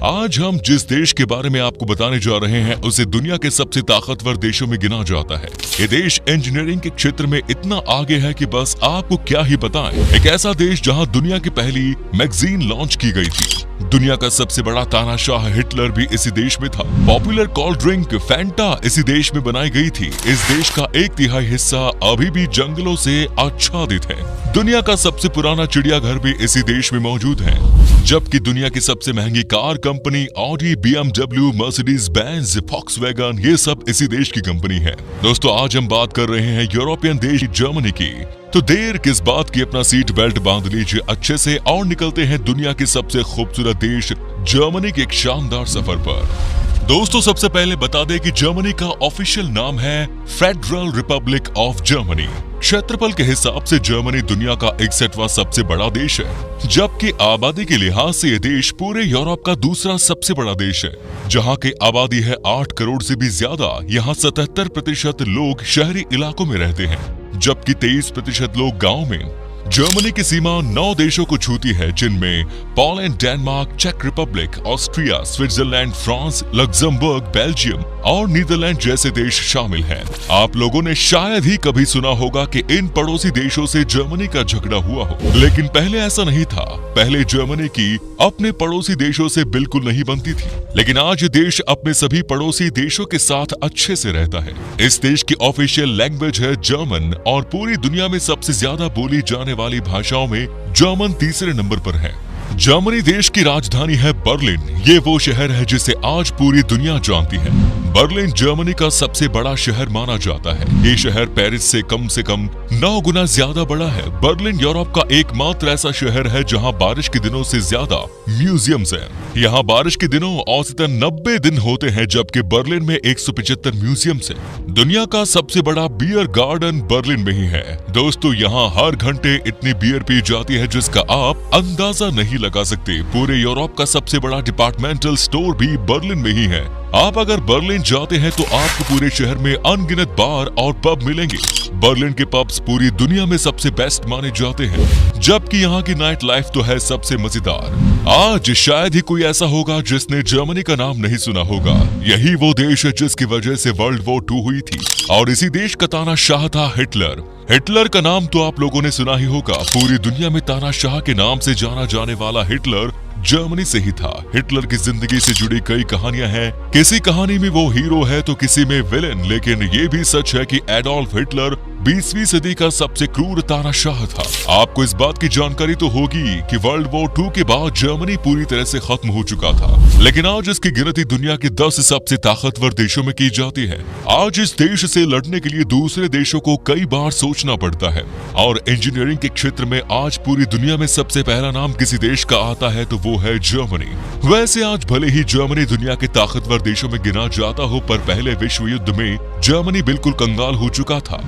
आज हम जिस देश के बारे में आपको बताने जा रहे हैं उसे दुनिया के सबसे ताकतवर देशों में गिना जाता है। ये देश इंजीनियरिंग के क्षेत्र में इतना आगे है कि बस आपको क्या ही बताएं। एक ऐसा देश जहां दुनिया की पहली मैगजीन लॉन्च की गई थी। दुनिया का सबसे बड़ा तानाशाह हिटलर भी इसी देश में था। पॉपुलर कोल्ड ड्रिंक फैंटा इसी देश में बनाई गई थी। इस देश का 1/3 हिस्सा अभी भी जंगलों से आच्छादित है। दुनिया का सबसे पुराना चिड़ियाघर भी इसी देश में मौजूद है। जबकि दुनिया की सबसे महंगी car company Audi, BMW, Mercedes Benz, Volkswagen ये सब इसी देश की कंपनी है। दोस्तों आज हम बात कर रहे हैं यूरोपियन देश जर्मनी की। तो देर किस बात की, अपना सीट बेल्ट बांध लीजिए अच्छे से और निकलते हैं दुनिया के सबसे खूबसूरत देश जर्मनी के एक शानदार सफर पर। दोस्तों सबसे पहले बता दें कि जर्मनी का ऑफिशियल नाम है फेडरल रिपब्लिक ऑफ जर्मनी। क्षेत्रफल के हिसाब से जर्मनी दुनिया का 61वां सबसे बड़ा देश है, जबकि आबादी के लिहाज से यह देश पूरे यूरोप का दूसरा सबसे बड़ा देश है। जहां की आबादी है 8 करोड़ से भी ज्यादा। यहाँ 77% लोग शहरी इलाकों में रहते हैं, जबकि 23% लोग गाँव में। जर्मनी की सीमा 9 देशों को छूती है, जिनमें पोलैंड, डेनमार्क, चेक Republic, Austria, Switzerland, France, Luxembourg, Belgium और नीदरलैंड जैसे देश शामिल हैं। आप लोगों ने शायद ही कभी सुना होगा कि इन पड़ोसी देशों से जर्मनी का झगड़ा हुआ हो, लेकिन पहले ऐसा नहीं था। पहले जर्मनी की अपने पड़ोसी देशों से बिल्कुल नहीं बनती थी, लेकिन आज ये देश अपने सभी पड़ोसी देशों के साथ अच्छे से रहता है। इस देश की ऑफिशियल लैंग्वेज है जर्मन और पूरी दुनिया में सबसे ज्यादा बोली जाने वाली भाषाओं में जर्मन तीसरे नंबर पर है। जर्मनी देश की राजधानी है बर्लिन। ये वो शहर है जिसे आज पूरी दुनिया जानती है। बर्लिन जर्मनी का सबसे बड़ा शहर माना जाता है। ये शहर पेरिस से कम 9 गुना ज्यादा बड़ा है। बर्लिन यूरोप का एकमात्र ऐसा शहर है जहां बारिश के दिनों से ज्यादा म्यूजियम्स हैं। यहाँ बारिश के दिनों औसतन 90 दिन होते हैं, जबकि बर्लिन में 175 म्यूजियम्स हैं। दुनिया का सबसे बड़ा बियर गार्डन बर्लिन में ही है। दोस्तों यहाँ हर घंटे इतनी बियर पी जाती है जिसका आप अंदाजा नहीं लगा सकते। पूरे यूरोप का सबसे बड़ा डिपार्टमेंटल स्टोर भी बर्लिन में ही है। आप अगर बर्लिन जाते हैं तो आपको पूरे शहर में अनगिनत बार और पब मिलेंगे। बर्लिन के पब्स पूरी दुनिया में सबसे बेस्ट माने जाते हैं, जबकि यहाँ की नाइट लाइफ तो है सबसे मजेदार। आज शायद ही कोई ऐसा होगा जिसने जर्मनी का नाम नहीं सुना होगा। यही वो देश है जिसकी वजह से वर्ल्ड वॉर 2 हुई थी और इसी देश का तानाशाह था हिटलर। हिटलर का नाम तो आप लोगों ने सुना ही होगा। पूरी दुनिया में तानाशाह के नाम से जाना जाने वाला हिटलर जर्मनी से ही था। हिटलर की जिंदगी से जुड़ी कई कहानियां हैं। किसी कहानी में वो हीरो है तो किसी में विलेन, लेकिन ये भी सच है कि एडोल्फ हिटलर 20वीं सदी का सबसे क्रूर तानाशाह था। आपको इस बात की जानकारी तो होगी कि वर्ल्ड वॉर 2 के बाद जर्मनी पूरी तरह से खत्म हो चुका था, लेकिन आज इसकी गिनती दुनिया के 10 सबसे ताकतवर देशों में की जाती है। आज इस देश से लड़ने के लिए दूसरे देशों को कई बार सोचना पड़ता है और इंजीनियरिंग के क्षेत्र में आज पूरी दुनिया में सबसे पहला नाम किसी देश का आता है तो वो है जर्मनी। वैसे आज भले ही जर्मनी दुनिया के ताकतवर देशों में गिना जाता हो, पर पहले विश्व युद्ध में जर्मनी बिल्कुल कंगाल हो चुका था।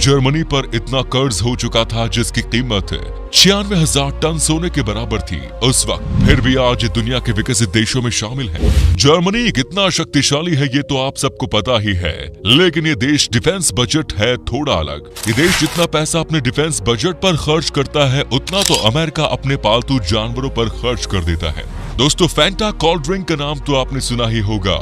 जर्मनी पर इतना कर्ज हो चुका था जिसकी कीमत 96,000 टन सोने के बराबर थी उस वक्त। फिर भी आज दुनिया के विकसित देशों में शामिल है। जर्मनी कितना शक्तिशाली है ये तो आप सबको पता ही है, लेकिन ये देश डिफेंस बजट है थोड़ा अलग। ये देश जितना पैसा अपने डिफेंस बजट पर खर्च करता है, उतना तो अमेरिका अपने पालतू जानवरों पर खर्च कर देता है। दोस्तों फैंटा कोल्ड ड्रिंक का नाम तो आपने सुना ही होगा,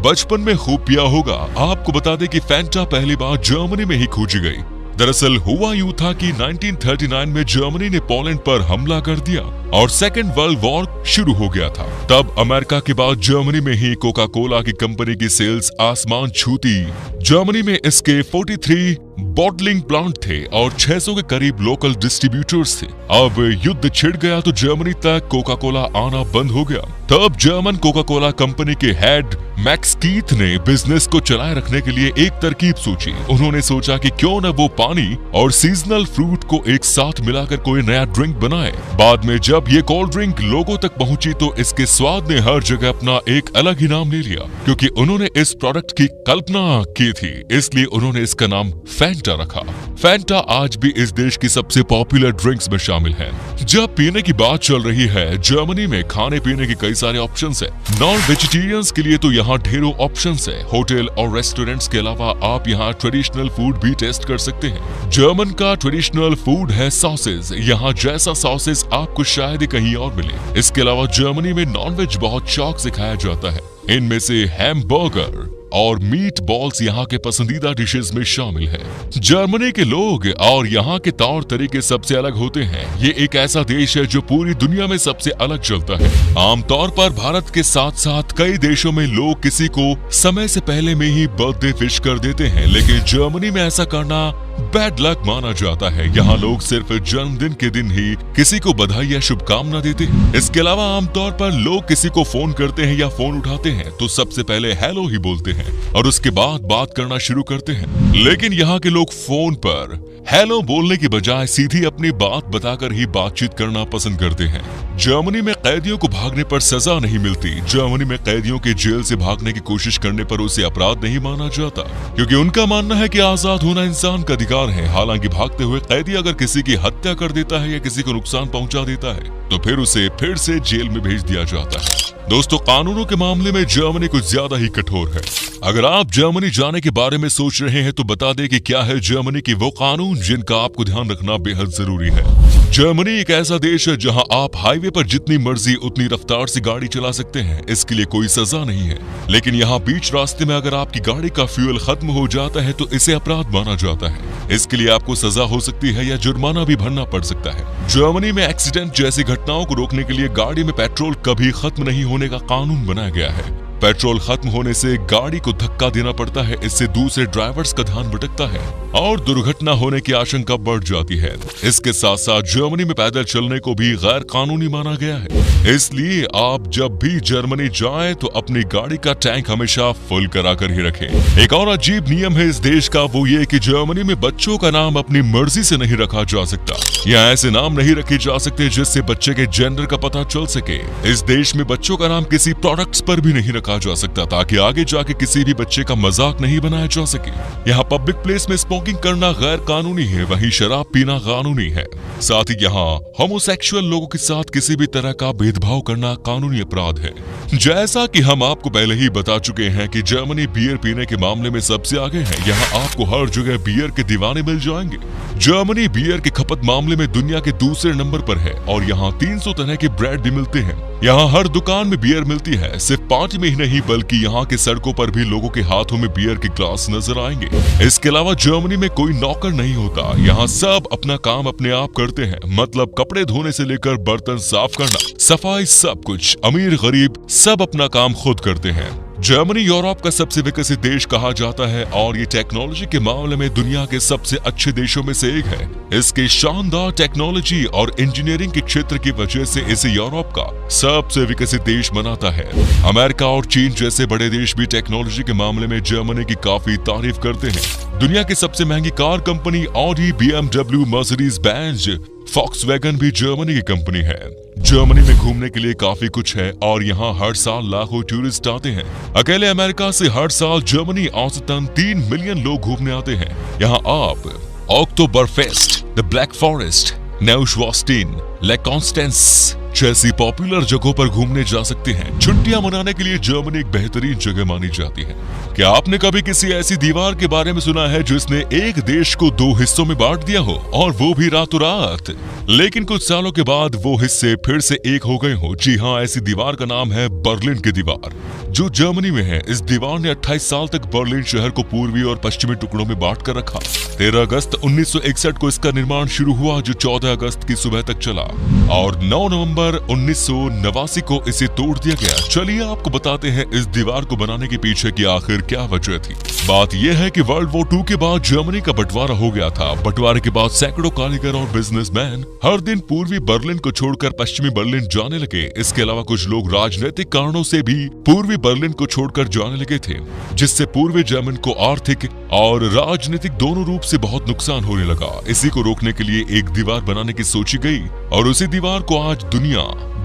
बचपन में खूब पिया होगा। आपको बता दें कि फैंटा पहली बार जर्मनी में ही खोजी गई। दरअसल हुआ यूं था कि 1939 में जर्मनी ने पोलैंड पर हमला कर दिया और सेकेंड वर्ल्ड वॉर शुरू हो गया था। तब अमेरिका के बाद जर्मनी में ही कोका कोला की कंपनी की सेल्स आसमान छूती। जर्मनी में इसके 43 बॉटलिंग प्लांट थे और 600 के करीब लोकल डिस्ट्रीब्यूटर्स थे। अब युद्ध छिड़ गया तो जर्मनी तक कोका कोला आना बंद हो गया। तब जर्मन कोका कोला कंपनी के हेड मैक्स कीथ ने बिजनेस को चलाए रखने के लिए एक तरकीब सोची। उन्होंने सोचा कि क्यों न वो पानी और सीजनल फ्रूट को एक साथ मिलाकर कोई नया ड्रिंक बनाए। बाद में जब ये कोल्ड ड्रिंक लोगों तक पहुंची तो इसके स्वाद ने हर जगह अपना एक अलग ही नाम ले लिया, क्योंकि उन्होंने इस प्रोडक्ट की कल्पना की थी, इसलिए उन्होंने इसका नाम फैंटा रखा। फैंटा आज भी इस देश की सबसे पॉपुलर ड्रिंक्स में शामिल है। जब पीने की बात चल रही है, जर्मनी में खाने पीने के कई सारे ऑप्शंस हैं। नॉन वेजिटेरियंस के लिए तो यहाँ ढेरों ऑप्शंस है। होटल और रेस्टोरेंट्स के अलावा आप यहाँ ट्रेडिशनल फूड भी टेस्ट कर सकते हैं। जर्मन का ट्रेडिशनल फूड है सॉसेज। यहाँ जैसा सॉसेज आपको शायद ही कहीं और मिले। इसके अलावा जर्मनी में नॉनवेज बहुत शौक से खाया जाता है। इनमें से हैमबर्गर और मीट बॉल्स यहाँ के पसंदीदा डिशेस में शामिल है। जर्मनी के लोग और यहाँ के तौर तरीके सबसे अलग होते हैं। ये एक ऐसा देश है जो पूरी दुनिया में सबसे अलग चलता है। आमतौर पर भारत के साथ साथ कई देशों में लोग किसी को समय से पहले में ही बर्थडे विश कर देते हैं, लेकिन जर्मनी में ऐसा करना बैड लक माना जाता है। यहाँ लोग सिर्फ जन्मदिन के दिन ही किसी को बधाई या शुभकामना देते हैं। इसके अलावा आमतौर पर लोग किसी को फोन करते हैं या फोन उठाते हैं तो सबसे पहले हेलो ही बोलते हैं और उसके बाद बात करना शुरू करते हैं। लेकिन यहाँ के लोग फोन पर हेलो बोलने की बजाय सीधी अपनी बात बताकर ही बातचीत करना पसंद करते हैं। जर्मनी में कैदियों को भागने पर सजा नहीं मिलती। जर्मनी में कैदियों के जेल से भागने की कोशिश करने पर उसे अपराध नहीं माना जाता, क्योंकि उनका मानना है कि आजाद होना इंसान का अधिकार है। हालांकि भागते हुए कैदी अगर किसी की हत्या कर देता है या किसी को नुकसान पहुंचा देता है तो फिर उसे फिर से जेल में भेज दिया जाता है। दोस्तों, कानूनों के मामले में जर्मनी कुछ ज्यादा ही कठोर है। अगर आप जर्मनी जाने के बारे में सोच रहे हैं तो बता दें कि क्या है जर्मनी के वो कानून जिनका आपको ध्यान रखना बेहद जरूरी है। जर्मनी एक ऐसा देश है जहां आप हाईवे पर जितनी मर्जी उतनी रफ्तार से गाड़ी चला सकते हैं। इसके लिए कोई सजा नहीं है। लेकिन यहाँ बीच रास्ते में अगर आपकी गाड़ी का फ्यूल खत्म हो जाता है तो इसे अपराध माना जाता है। इसके लिए आपको सजा हो सकती है या जुर्माना भी भरना पड़ सकता है। जर्मनी में एक्सीडेंट जैसी घटनाओं को रोकने के लिए गाड़ी में पेट्रोल कभी खत्म नहीं होने का कानून बनाया गया है। पेट्रोल खत्म होने से गाड़ी को धक्का देना पड़ता है। इससे दूसरे ड्राइवर्स का ध्यान भटकता है और दुर्घटना होने की आशंका बढ़ जाती है। इसके साथ साथ जर्मनी में पैदल चलने को भी गैर कानूनी माना गया है। इसलिए आप जब भी जर्मनी जाएं तो अपनी गाड़ी का टैंक हमेशा फुल कराकर ही रखें। एक और अजीब नियम है इस देश का, वो ये कि जर्मनी में बच्चों का नाम अपनी मर्जी से नहीं रखा जा सकता। यहाँ ऐसे नाम नहीं रखे जा सकते जिससे बच्चे के जेंडर का पता चल सके। इस देश में बच्चों का नाम किसी प्रोडक्ट्स पर भी नहीं रखा जा सकता ताकि आगे जाके किसी भी बच्चे का मजाक नहीं बनाया जा सके। यहाँ पब्लिक प्लेस में स्मोकिंग करना गैर कानूनी है, वहीं शराब पीना कानूनी है। साथ ही यहाँ होमोसेक्सुअल लोगों के साथ किसी भी तरह का भेदभाव करना कानूनी अपराध है। जैसा कि हम आपको पहले ही बता चुके हैं कि जर्मनी बियर पीने के मामले में सबसे आगे है। यहाँ आपको हर जगह बियर के दीवाने मिल जाएंगे। जर्मनी बियर के खपत मामले में दुनिया के दूसरे नंबर पर है और यहाँ 300 तरह के ब्रांड भी मिलते हैं। यहाँ हर दुकान में बियर मिलती है। सिर्फ पार्टी में ही नहीं बल्कि यहाँ के सड़कों पर भी लोगों के हाथों में बियर के ग्लास नजर आएंगे। इसके अलावा जर्मनी में कोई नौकर नहीं होता। यहाँ सब अपना काम अपने आप करते हैं। मतलब कपड़े धोने से लेकर बर्तन साफ करना, सफाई, सब कुछ। अमीर गरीब सब अपना काम खुद करते हैं। जर्मनी यूरोप का सबसे विकसित देश कहा जाता है और ये टेक्नोलॉजी के मामले में दुनिया के सबसे अच्छे देशों में से एक है। इसके शानदार टेक्नोलॉजी और इंजीनियरिंग के क्षेत्र की वजह से इसे यूरोप का सबसे विकसित देश बनाता है। अमेरिका और चीन जैसे बड़े देश भी टेक्नोलॉजी के मामले में जर्मनी की काफी तारीफ करते हैं। दुनिया की सबसे महंगी car company Audi, BMW, Mercedes Benz, Volkswagen भी जर्मनी की कंपनी है। जर्मनी में घूमने के लिए काफी कुछ है और यहाँ हर साल लाखों टूरिस्ट आते हैं। अकेले अमेरिका से हर साल जर्मनी औसतन 3 मिलियन लोग घूमने आते हैं। यहाँ आप Oktoberfest, the Black Forest, Neuschwanstein, Lake Constance जैसी पॉपुलर जगहों पर घूमने जा सकते हैं। छुट्टियां मनाने के लिए जर्मनी एक बेहतरीन जगह मानी जाती है। क्या आपने कभी किसी ऐसी दीवार के बारे में सुना है जिसने एक देश को 2 हिस्सों में बांट दिया हो, और वो भी रातों रात? लेकिन कुछ सालों के बाद वो हिस्से फिर से एक हो गए हो। जी हाँ, ऐसी दीवार का नाम है बर्लिन की दीवार, जो जर्मनी में है। इस दीवार ने 28 साल तक बर्लिन शहर को पूर्वी और पश्चिमी टुकड़ों में बांट कर रखा। 13 अगस्त 1961 को इसका निर्माण शुरू हुआ, जो 14 अगस्त की सुबह तक चला, और 9 नवंबर 1989 को इसे तोड़ दिया गया। चलिए आपको बताते हैं इस दीवार को बनाने के पीछे की आखिर क्या वजह थी। बात यह है कि वर्ल्ड वॉर 2 के बाद जर्मनी का बंटवारा हो गया था। बंटवारे के बाद सैकड़ों कारीगर और बिजनेसमैन हर दिन पूर्वी बर्लिन को छोड़कर पश्चिमी बर्लिन जाने लगे। इसके अलावा कुछ लोग राजनीतिक कारणों से भी पूर्वी बर्लिन को छोड़कर जाने लगे थे, जिससे पूर्वी जर्मन को आर्थिक और राजनीतिक दोनों रूप से बहुत नुकसान होने लगा। इसी को रोकने के लिए एक दीवार बनाने की सोची गई और उसी दीवार को आज दुनिया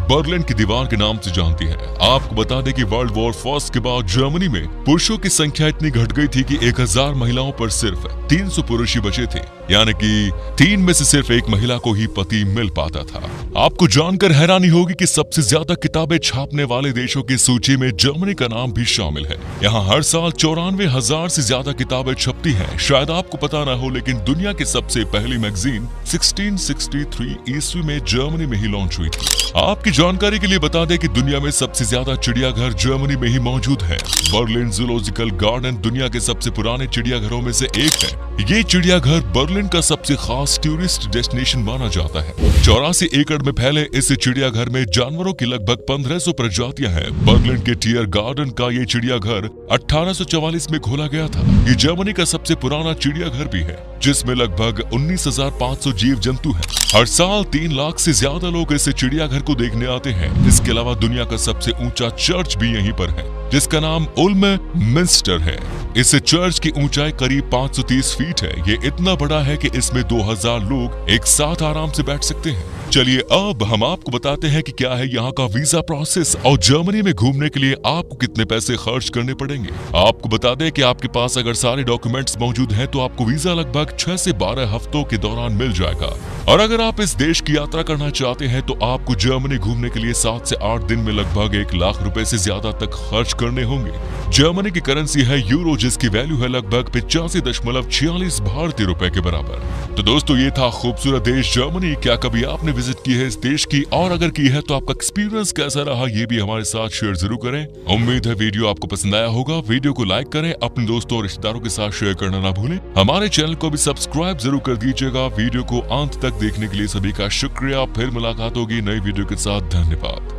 बर्लिन की दीवार के नाम से जानती है। आपको बता दें कि वर्ल्ड वॉर फर्स्ट के बाद जर्मनी में पुरुषों की संख्या इतनी घट गई थी कि 1000 महिलाओं पर सिर्फ 300 पुरुष ही बचे थे, यानी कि 3 में से सिर्फ 1 महिला को ही पति मिल पाता था। आपको जानकर हैरानी होगी कि सबसे ज्यादा किताबें छापने वाले देशों की सूची में जर्मनी का नाम भी शामिल है। यहाँ हर साल 94,000 से ज्यादा किताबें छपती हैं। शायद आपको पता ना हो, लेकिन दुनिया की सबसे पहली मैगजीन 1663 ईस्वी में जर्मनी में ही लॉन्च हुई थी। आपकी जानकारी के लिए बता दें कि दुनिया में सबसे ज्यादा चिड़ियाघर जर्मनी में ही मौजूद है। बर्लिन जूलॉजिकल गार्डन दुनिया के सबसे पुराने चिड़ियाघरों में से एक है। ये चिड़ियाघर बर्लिन का सबसे खास टूरिस्ट डेस्टिनेशन माना जाता है। 84 एकड़ में फैले इस चिड़ियाघर में जानवरों की लगभग 1500 प्रजातियां हैं। बर्लिन के टियर गार्डन का ये चिड़ियाघर 1844 में खोला गया था। ये जर्मनी का सबसे पुराना चिड़ियाघर भी है, जिसमें लगभग 19,500 जीव जंतु हैं। हर साल 3 लाख से ज्यादा लोग इस चिड़ियाघर को देखने आते हैं। इसके अलावा दुनिया का सबसे ऊंचा चर्च भी यहीं पर है, जिसका नाम उल्म मिंस्टर है। इस चर्च की ऊंचाई करीब 530 फीट है। ये इतना बड़ा है कि इसमें 2000 लोग एक साथ आराम से बैठ सकते हैं। चलिए अब हम आपको बताते हैं कि क्या है यहाँ का वीजा प्रोसेस और जर्मनी में घूमने के लिए आपको कितने पैसे खर्च करने पड़ेंगे। आपको बता दें कि आपके पास अगर सारे डॉक्यूमेंट्स मौजूद हैं तो आपको वीजा लगभग 6 से 12 हफ्तों के दौरान मिल जाएगा। और अगर आप इस देश की यात्रा करना चाहते हैं तो आपको जर्मनी घूमने के लिए 7 से 8 दिन में लगभग 1 लाख रुपए से ज्यादा तक खर्च करने होंगे। जर्मनी की करेंसी है यूरो, जिसकी वैल्यू है लगभग 85.46 भारतीय रुपए के बराबर। तो दोस्तों, ये था खूबसूरत देश जर्मनी। क्या कभी आपने विजिट की है इस देश की, और अगर की है तो आपका एक्सपीरियंस कैसा रहा ये भी हमारे साथ शेयर जरूर करें। उम्मीद है वीडियो आपको पसंद आया होगा। वीडियो को लाइक करें, अपने दोस्तों और रिश्तेदारों के साथ शेयर करना ना भूलें। हमारे चैनल को भी सब्सक्राइब जरूर कर दीजिएगा। वीडियो को अंत तक देखने के लिए सभी का शुक्रिया। फिर मुलाकात होगी नई वीडियो के साथ। धन्यवाद।